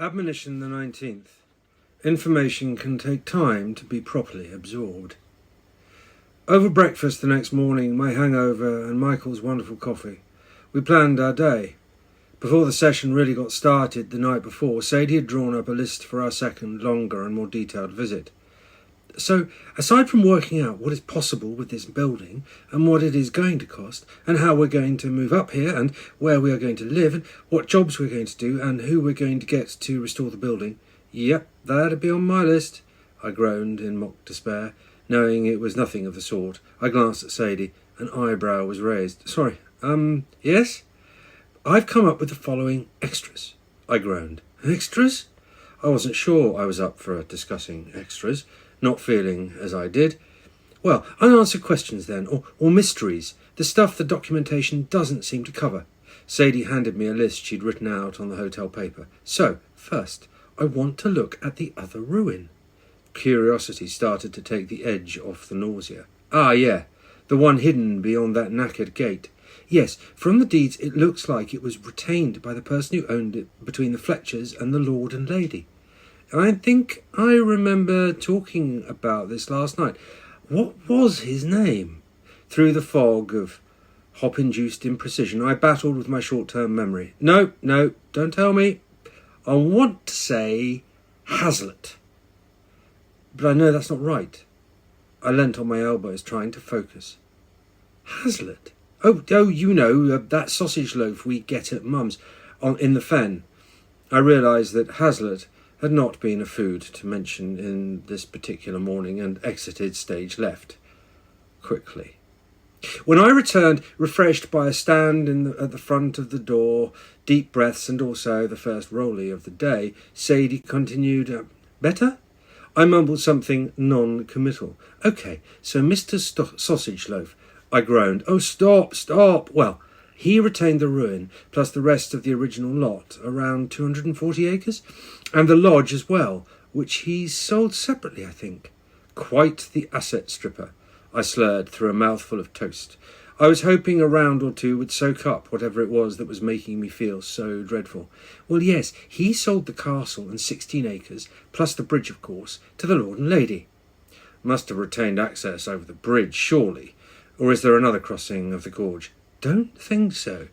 Admonition the 19th. Information can take time to be properly absorbed. Over breakfast the next morning, my hangover and Michael's wonderful coffee, we planned our day. Before the session really got started the night before, Sadie had drawn up a list for our second, longer and more detailed visit. So, aside from working out what is possible with this building and what it is going to cost and how we're going to move up here and where we are going to live and what jobs we're going to do and who we're going to get to restore the building, yep, that'd be on my list, I groaned in mock despair, knowing it was nothing of the sort. I glanced at Sadie. An eyebrow was raised. Sorry, yes? I've come up with the following extras, I groaned. Extras? I wasn't sure I was up for discussing extras, not feeling as I did. Well, unanswered questions then, or mysteries, the stuff the documentation doesn't seem to cover. Sadie handed me a list she'd written out on the hotel paper. So, first, I want to look at the other ruin. Curiosity started to take the edge off the nausea. Ah, yeah, the one hidden beyond that knackered gate. Yes, from the deeds it looks like it was retained by the person who owned it between the Fletchers and the Lord and Lady. I think I remember talking about this last night. What was his name? Through the fog of hop-induced imprecision, I battled with my short-term memory. No, don't tell me. I want to say Hazlitt. But I know that's not right. I leant on my elbows, trying to focus. Hazlitt? Oh, you know, that sausage loaf we get at Mum's in the Fen. I realised that Hazlitt had not been a food to mention in this particular morning and exited stage left quickly. When I returned, refreshed by a stand at the front of the door, deep breaths and also the first rollie of the day, Sadie continued, better? I mumbled something non-committal. Okay, so Mr. Sausage Loaf, I groaned. Oh, stop. Well, he retained the ruin, plus the rest of the original lot, around 240 acres, and the lodge as well, which he sold separately, I think. Quite the asset stripper, I slurred through a mouthful of toast. I was hoping a round or two would soak up whatever it was that was making me feel so dreadful. Well, yes, he sold the castle and 16 acres, plus the bridge, of course, to the Lord and Lady. Must have retained access over the bridge, surely. Or is there another crossing of the gorge? Don't think so.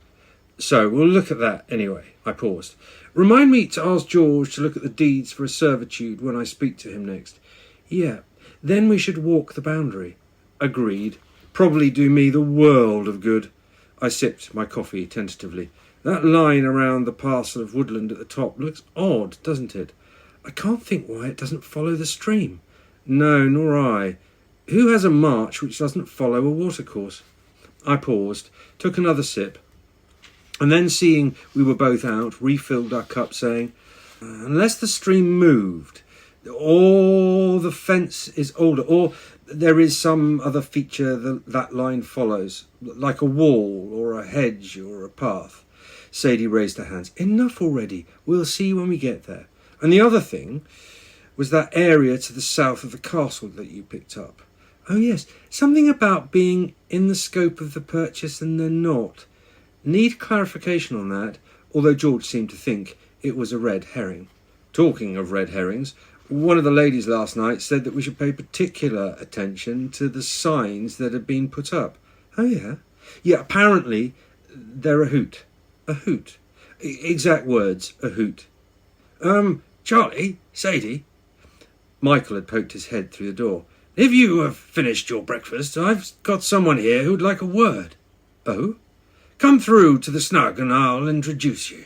So, we'll look at that anyway. I paused. Remind me to ask George to look at the deeds for a servitude when I speak to him next. Yeah, then we should walk the boundary. Agreed. Probably do me the world of good. I sipped my coffee tentatively. That line around the parcel of woodland at the top looks odd, doesn't it? I can't think why it doesn't follow the stream. No, nor I. Who has a march which doesn't follow a watercourse? I paused, took another sip, and then seeing we were both out, refilled our cup, saying, unless the stream moved, or the fence is older, or there is some other feature that line follows, like a wall or a hedge or a path. Sadie raised her hands. Enough already. We'll see when we get there. And the other thing was that area to the south of the castle that you picked up. Oh yes, something about being in the scope of the purchase and then not. Need clarification on that, although George seemed to think it was a red herring. Talking of red herrings, one of the ladies last night said that we should pay particular attention to the signs that had been put up. Oh yeah? Yeah, apparently they're a hoot. A hoot. Exact words, a hoot. Charlie, Sadie. Michael had poked his head through the door. If you have finished your breakfast, I've got someone here who'd like a word. Oh? Come through to the snug and I'll introduce you.